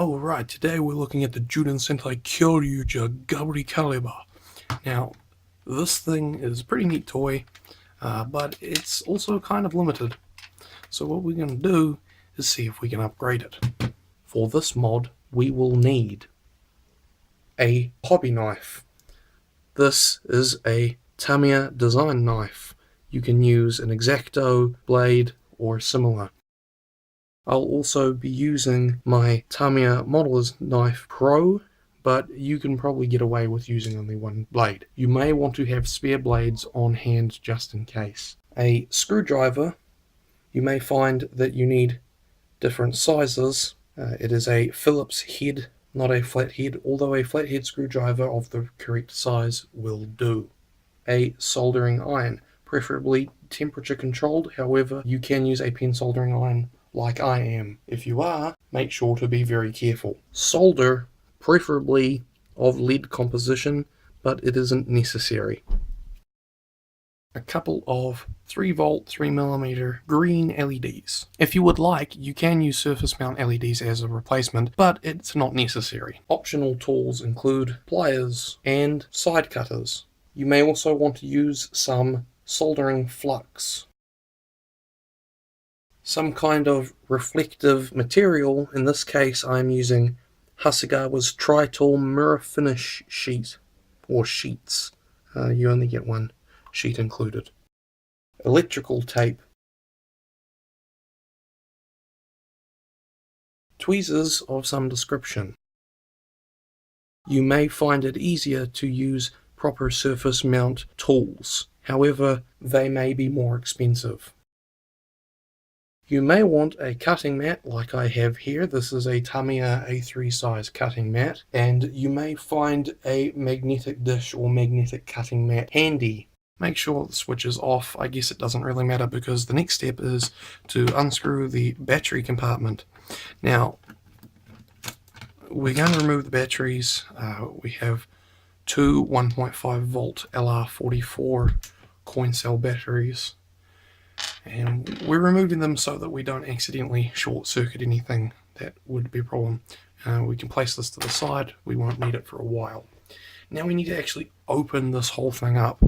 Alright, today we're looking at the Zyūden Sentai Kyōryūger DX Gaburicalibur. Now, this thing is a pretty neat toy, but it's also kind of limited. So what we're going to do is see if we can upgrade it. For this mod, we will need a hobby knife. This is a Tamiya design knife. You can use an X-Acto blade or similar. I'll also be using my Tamiya Modeler's Knife Pro, but you can probably get away with using only one blade. You may want to have spare blades on hand just in case. A screwdriver, you may find that you need different sizes. It is a Phillips-head, not a flathead, although a flathead screwdriver of the correct size will do. A soldering iron, preferably temperature controlled, however you can use a pen soldering iron like I am. If you are, make sure to be very careful. Solder, preferably of lead composition, but it isn't necessary. A couple of 3V 3mm green LEDs. If you would like, you can use surface mount LEDs as a replacement, but it's not necessary. Optional tools include pliers and side cutters. You may also want to use some soldering flux. Some kind of reflective material. In this case I'm using Hasegawa's Tri-Tool Mirror Finish sheet, or sheets. You only get one sheet included. Electrical tape. Tweezers of some description. You may find it easier to use proper surface mount tools, however they may be more expensive. You may want a cutting mat like I have here. This is a Tamiya A3 size cutting mat, and you may find a magnetic dish or magnetic cutting mat handy. Make sure the switch is off. I guess it doesn't really matter because the next step is to unscrew the battery compartment. Now, we're going to remove the batteries. We have two 1.5V LR44 coin cell batteries. And we're removing them so that we don't accidentally short circuit anything. That would be a problem. We can place this to the side. We won't need it for a while. Now we need to actually open this whole thing up.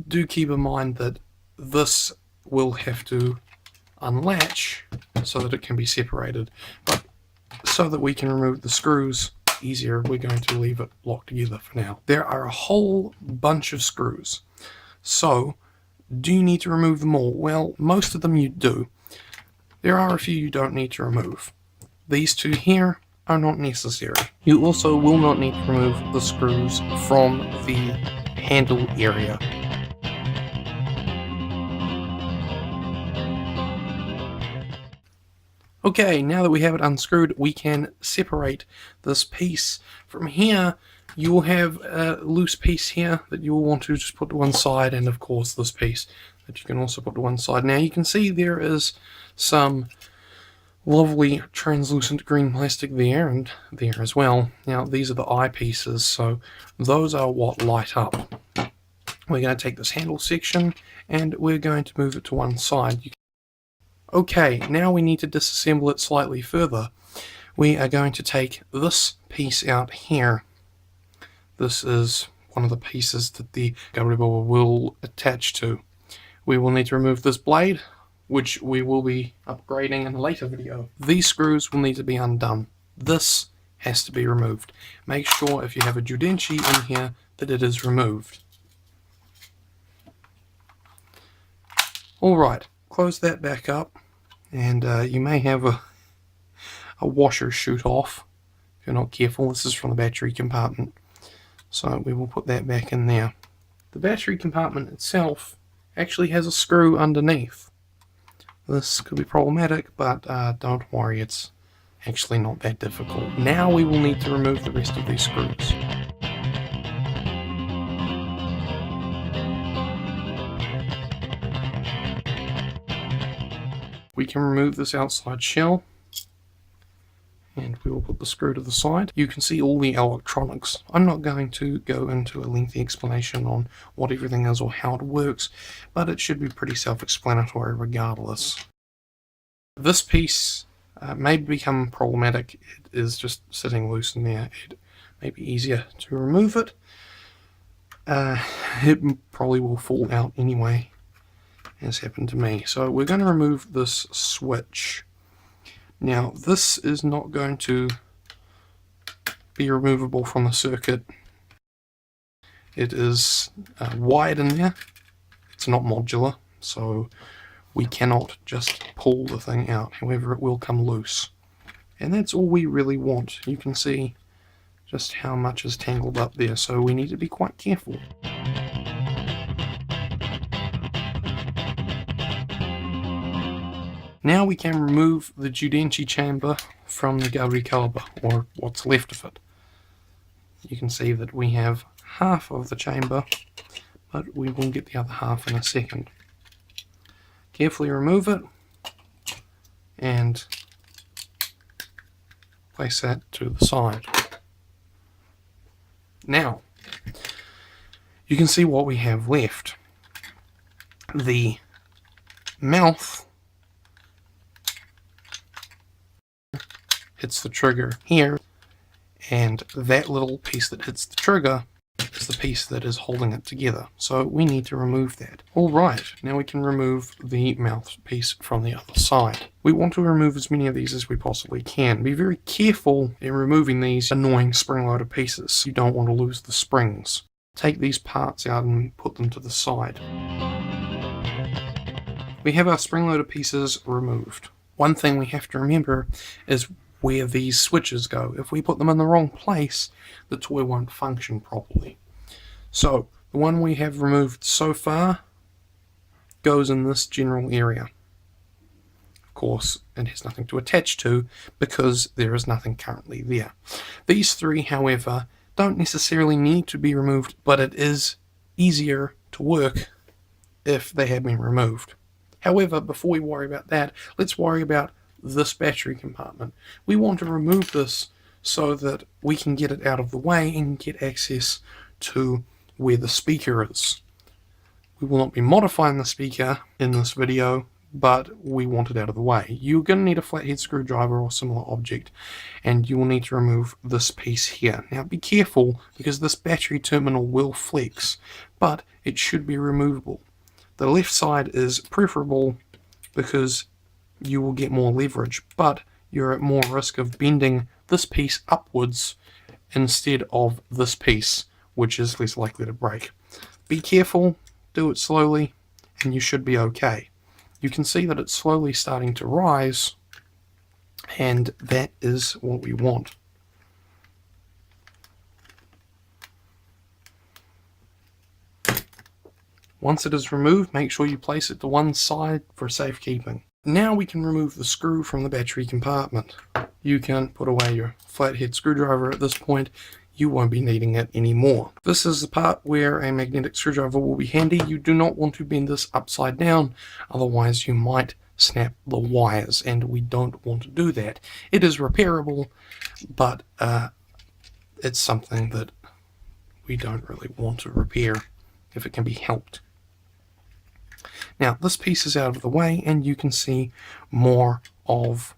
Do keep in mind that this will have to unlatch so that it can be separated. But so that we can remove the screws easier, we're going to leave it locked together for now. There are a whole bunch of screws. So, do you need to remove them all? Well, most of them you do. There are a few you don't need to remove. These two here are not necessary. You also will not need to remove the screws from the handle area. Okay, now that we have it unscrewed, we can separate this piece. From here, you will have a loose piece here that you will want to just put to one side, and of course this piece that you can also put to one side. Now you can see there is some lovely translucent green plastic there and there as well. Now these are the eyepieces, so those are what light up. We're going to take this handle section and we're going to move it to one side. Okay, now we need to disassemble it slightly further. We are going to take this piece out here. This is one of the pieces that the Gaburicalibur will attach to. We will need to remove this blade, which we will be upgrading in a later video. These screws will need to be undone. This has to be removed. Make sure if you have a Zyūdenchi in here that it is removed. Alright, close that back up, and you may have a washer shoot off if you're not careful. This is from the battery compartment. So we will put that back in there. The battery compartment itself actually has a screw underneath. This could be problematic, but don't worry, it's actually not that difficult. Now we will need to remove the rest of these screws. We can remove this outside shell, and we will put the screw to the side. You can see all the electronics. I'm not going to go into a lengthy explanation on what everything is or how it works, but it should be pretty self-explanatory regardless. This piece may become problematic. It is just sitting loose in there. It may be easier to remove it. It probably will fall out anyway, as happened to me. So we're going to remove this switch. Now this is not going to be removable from the circuit. It is wired in there. It's not modular, so we cannot just pull the thing out. However, it will come loose. And that's all we really want. You can see just how much is tangled up there, so we need to be quite careful. Now we can remove the Zyūden chamber from the Gaburicalibur, or what's left of it. You can see that we have half of the chamber, but we will get the other half in a second. Carefully remove it and place that to the side. Now, you can see what we have left. The mouth hits the trigger here, and that little piece that hits the trigger is the piece that is holding it together. So we need to remove that. Alright, now we can remove the mouthpiece from the other side. We want to remove as many of these as we possibly can. Be very careful in removing these annoying spring-loaded pieces. You don't want to lose the springs. Take these parts out and put them to the side. We have our spring-loaded pieces removed. One thing we have to remember is where these switches go. If we put them in the wrong place, the toy won't function properly. So, the one we have removed so far goes in this general area. Of course, it has nothing to attach to because there is nothing currently there. These three, however, don't necessarily need to be removed, but it is easier to work if they have been removed. However, before we worry about that, let's worry about this battery compartment. We want to remove this so that we can get it out of the way and get access to where the speaker is. We will not be modifying the speaker in this video, but we want it out of the way. You're going to need a flathead screwdriver or similar object, and you will need to remove this piece here. Now be careful, because this battery terminal will flex, but it should be removable. The left side is preferable because you will get more leverage, but you're at more risk of bending this piece upwards instead of this piece, which is less likely to break. Be careful, do it slowly, and you should be okay. You can see that it's slowly starting to rise, and that is what we want. Once it is removed, make sure you place it to one side for safekeeping. Now we can remove the screw from the battery compartment. You can put away your flathead screwdriver at this point. You won't be needing it anymore. This is the part where a magnetic screwdriver will be handy. You do not want to bend this upside down, otherwise you might snap the wires, and we don't want to do that. It is repairable, but it's something that we don't really want to repair if it can be helped. Now this piece is out of the way, and you can see more of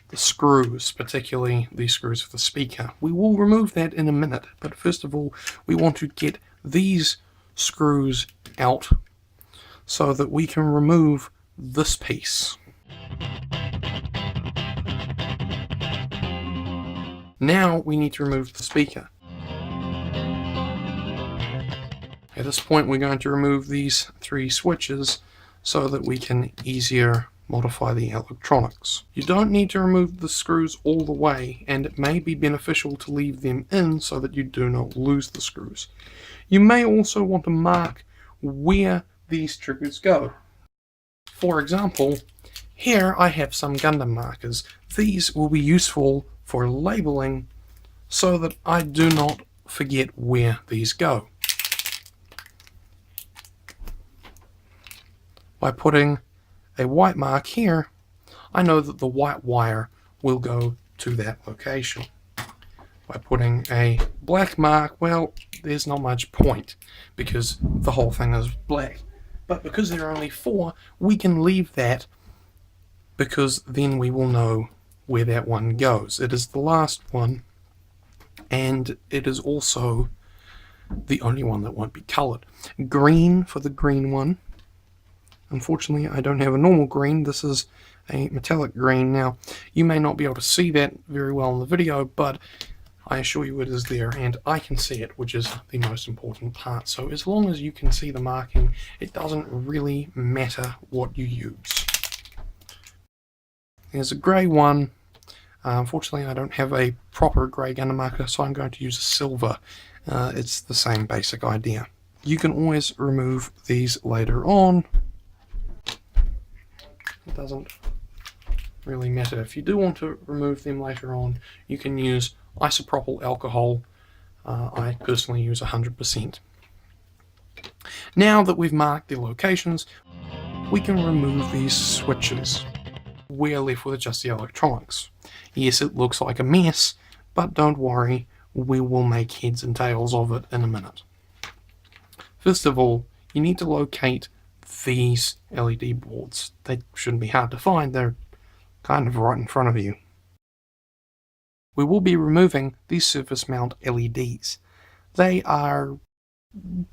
the screws, particularly the screws for the speaker. We will remove that in a minute, but first of all we want to get these screws out so that we can remove this piece. Now we need to remove the speaker. At this point we're going to remove these three switches so that we can easier modify the electronics. You don't need to remove the screws all the way, and it may be beneficial to leave them in so that you do not lose the screws. You may also want to mark where these triggers go. For example, here I have some Gundam markers. These will be useful for labeling so that I do not forget where these go. By putting a white mark here, I know that the white wire will go to that location. By putting a black mark, well, there's not much point because the whole thing is black. But because there are only 4, we can leave that because then we will know where that one goes. It is the last one, and it is also the only one that won't be coloured. Green for the green one. Unfortunately, I don't have a normal green. This is a metallic green. Now, you may not be able to see that very well in the video, but I assure you it is there, and I can see it, which is the most important part. So as long as you can see the marking, it doesn't really matter what you use. There's a grey one. Unfortunately, I don't have a proper grey gunner marker, so I'm going to use a silver. It's the same basic idea. You can always remove these later on. It doesn't really matter. If you do want to remove them later on, you can use isopropyl alcohol. I personally use 100%. Now that we've marked the locations, we can remove these switches. We're left with just the electronics. Yes, it looks like a mess, but don't worry, we will make heads and tails of it in a minute. First of all, you need to locate these LED boards. They shouldn't be hard to find, they're kind of right in front of you. We will be removing these surface mount LEDs. They are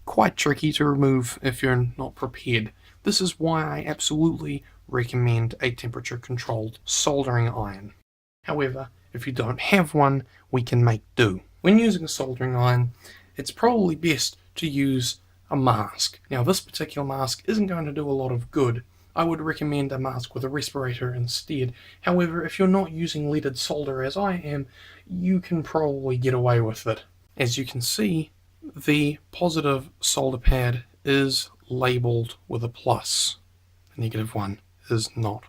quite tricky to remove if you're not prepared. This is why I absolutely recommend a temperature controlled soldering iron. However, if you don't have one, we can make do. When using a soldering iron, it's probably best to use a mask. Now, this particular mask isn't going to do a lot of good. I would recommend a mask with a respirator instead. However, if you're not using leaded solder as I am, you can probably get away with it. As you can see, the positive solder pad is labelled with a plus. The negative one is not.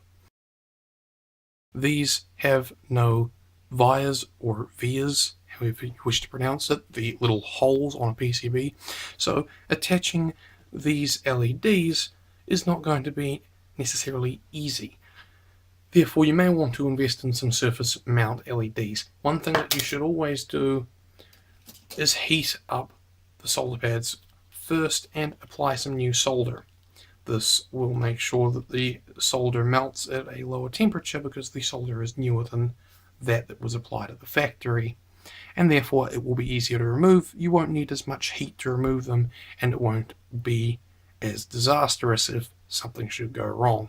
These have no vias or vias, however you wish to pronounce it, the little holes on a PCB. So attaching these LEDs is not going to be necessarily easy. Therefore, you may want to invest in some surface mount LEDs. One thing that you should always do is heat up the solder pads first and apply some new solder. This will make sure that the solder melts at a lower temperature because the solder is newer than that was applied at the factory, and therefore it will be easier to remove. You won't need as much heat to remove them, and it won't be as disastrous if something should go wrong.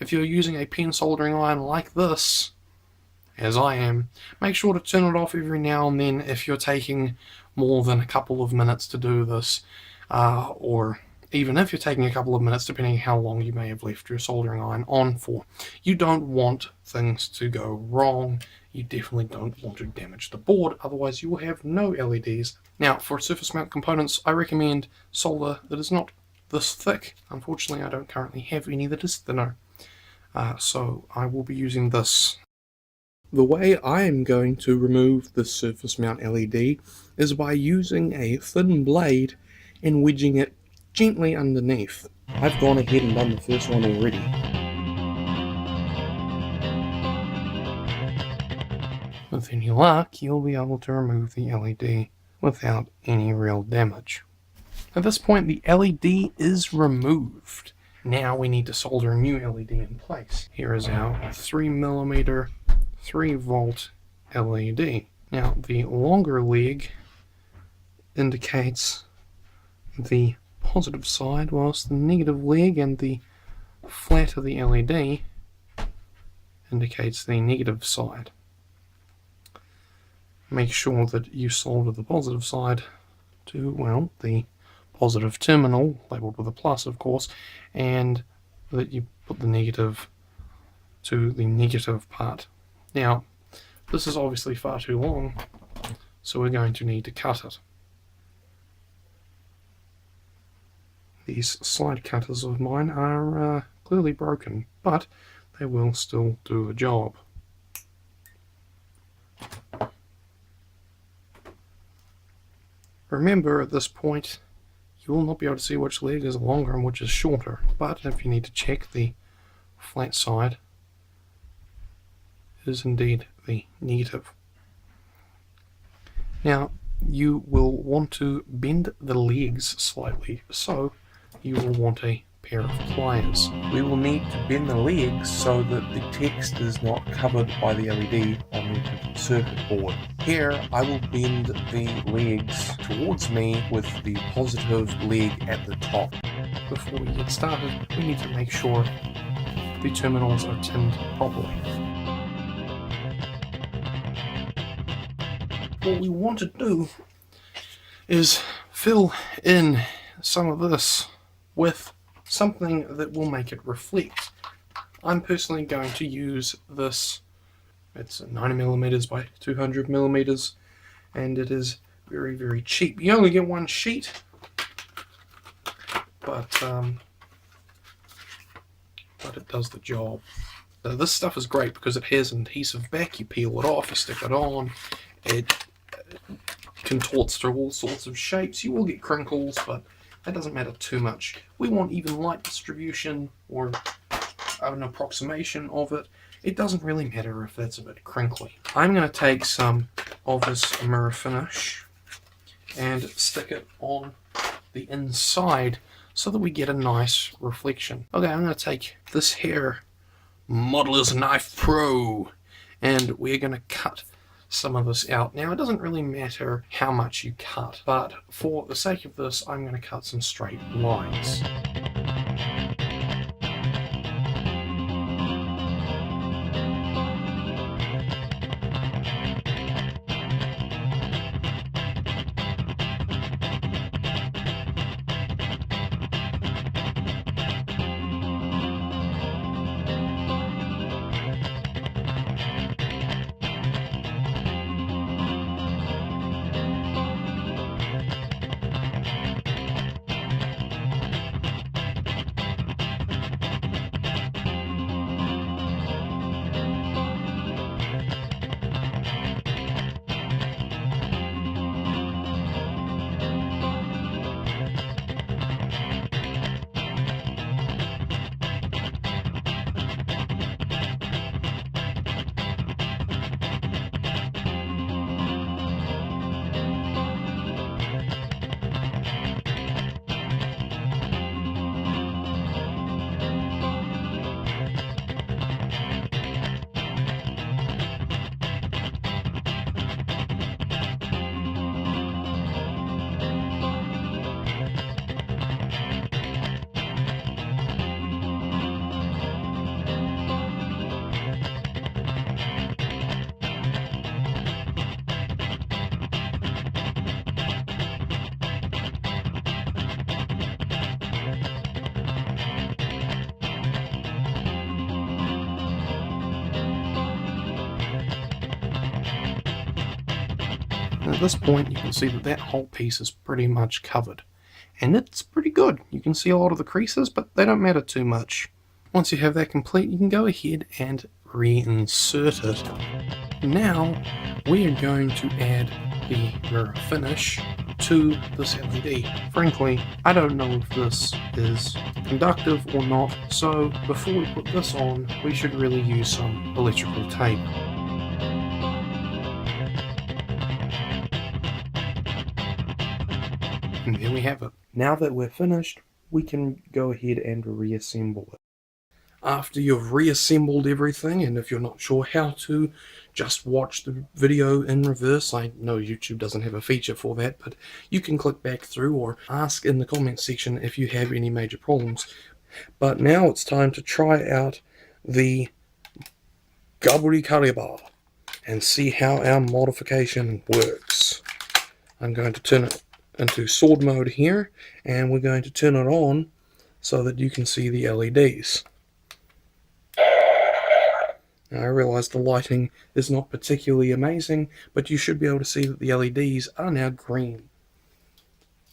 If you're using a pen soldering iron like this, as I am, make sure to turn it off every now and then if you're taking more than a couple of minutes to do this, or even if you're taking a couple of minutes, depending on how long you may have left your soldering iron on for. You don't want things to go wrong. You definitely don't want to damage the board, otherwise you will have no LEDs. Now, for surface mount components, I recommend solder that is not this thick. Unfortunately, I don't currently have any that is thinner, so I will be using this. The way I am going to remove the surface mount LED is by using a thin blade and wedging it gently underneath. I've gone ahead and done the first one already. With any luck, you'll be able to remove the LED without any real damage. At this point, the LED is removed. Now we need to solder a new LED in place. Here is our 3mm 3V LED. Now the longer leg indicates the positive side, whilst the negative leg and the flat of the LED indicates the negative side. Make sure that you solder the positive side to, well, the positive terminal, labelled with a plus of course, and that you put the negative to the negative part. Now, this is obviously far too long, so we're going to need to cut it. These slide cutters of mine are clearly broken, but they will still do a job. Remember, at this point, you will not be able to see which leg is longer and which is shorter, but if you need to check, the flat side is indeed the negative. Now, you will want to bend the legs slightly, so you will want a pair of pliers. We will need to bend the legs so that the text is not covered by the LED on the printed circuit board. Here I will bend the legs towards me with the positive leg at the top. Before we get started, we need to make sure the terminals are tinned properly. What we want to do is fill in some of this with something that will make it reflect. I'm personally going to use this. It's 90mm by 200mm, and it is very, very cheap. You only get one sheet, but it does the job. Now, this stuff is great because it has an adhesive back. You peel it off, you stick it on, it contorts through all sorts of shapes. You will get crinkles, but that doesn't matter too much. We want even light distribution or an approximation of it. It doesn't really matter if that's a bit crinkly. I'm going to take some of this mirror finish and stick it on the inside so that we get a nice reflection. Okay, I'm going to take this here Modeler's Knife Pro, and we're going to cut some of this out. Now, it doesn't really matter how much you cut, but for the sake of this, I'm going to cut some straight lines. At this point, you can see that that whole piece is pretty much covered. And it's pretty good. You can see a lot of the creases, but they don't matter too much. Once you have that complete, you can go ahead and reinsert it. Now, we are going to add the mirror finish to this LED. Frankly, I don't know if this is conductive or not, so before we put this on, we should really use some electrical tape. And there we have it. Now that we're finished, we can go ahead and reassemble it. After you've reassembled everything, and if you're not sure how to, just watch the video in reverse. I know YouTube doesn't have a feature for that, but you can click back through or ask in the comments section if you have any major problems. But now it's time to try out the Gaburicalibur and see how our modification works. I'm going to turn it into sword mode here, and we're going to turn it on so that you can see the LEDs. Now, I realize the lighting is not particularly amazing, but you should be able to see that the LEDs are now green.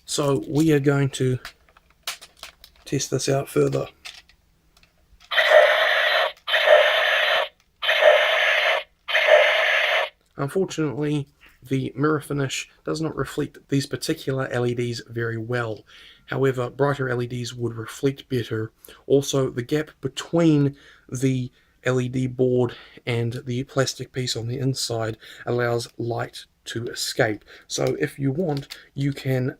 So we are going to test this out further. Unfortunately, the mirror finish does not reflect these particular LEDs very well. However, brighter LEDs would reflect better. Also, the gap between the LED board and the plastic piece on the inside allows light to escape. So if you want, you can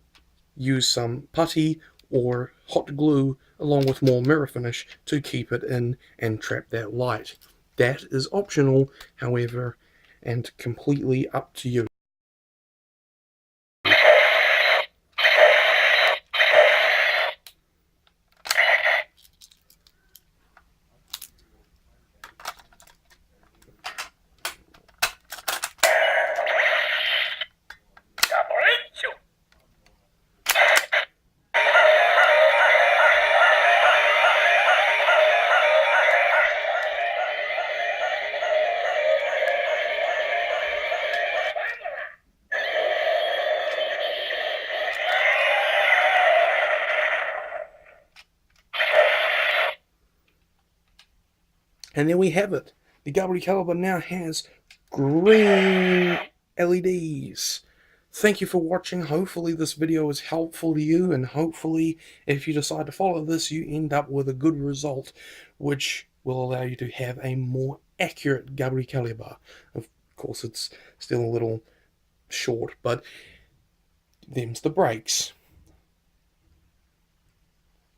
use some putty or hot glue along with more mirror finish to keep it in and trap that light. That is optional, however, and completely up to you. And there we have it. The Gaburicalibur now has green LEDs. Thank you for watching. Hopefully this video is helpful to you, and hopefully if you decide to follow this, you end up with a good result, which will allow you to have a more accurate Gaburicalibur. Of course, it's still a little short, but them's the breaks.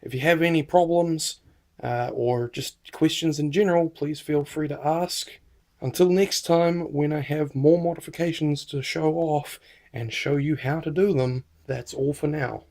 If you have any problems, or just questions in general, please feel free to ask. Until next time, when I have more modifications to show off and show you how to do them, that's all for now.